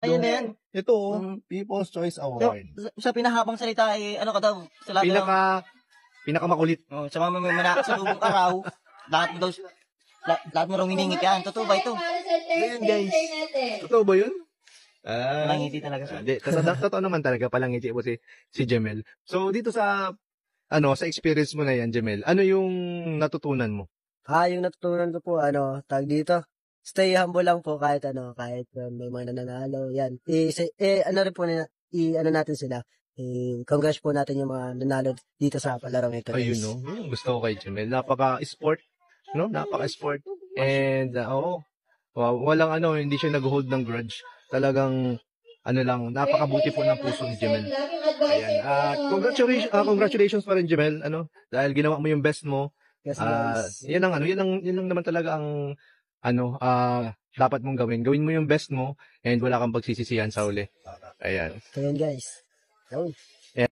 Ayun na yan. Ito, Mm. People's Choice So, Award. sa pinahabang salita ano ka daw? Sa lahat ng, Pinakamakulit. sa mga may sa lubong araw, lahat daw, lahat mo raw miningit yan. Totoo ba ito? Ayun, guys. Totoo ba yun? Palangiti talaga siya. Hindi. Totoo naman talaga, palangiti po si Jemel. So, dito sa experience mo na yan, Jemel, ano yung natutunan mo? Yung natutunan ko po, tag dito, stay humble lang po kahit may mga nananalo, yan. Rin po, natin sila. Congrats po natin yung mga nanalo dito sa palarong ito. Ayun, no? Gusto ko kay Jemel. Napaka-sport, no? Napaka-sport. And, walang hindi siya nag-hold ng grudge. Talagang, napakabuti po ng puso ni Jemel. Ayan. Congratulations pa rin, Jemel, dahil ginawa mo yung best mo. Yes, guys. Yan lang naman talaga ang dapat mong gawin. Gawin mo yung best mo and wala kang pagsisisihan sa uli. Ayan. Ayan, guys. Yun.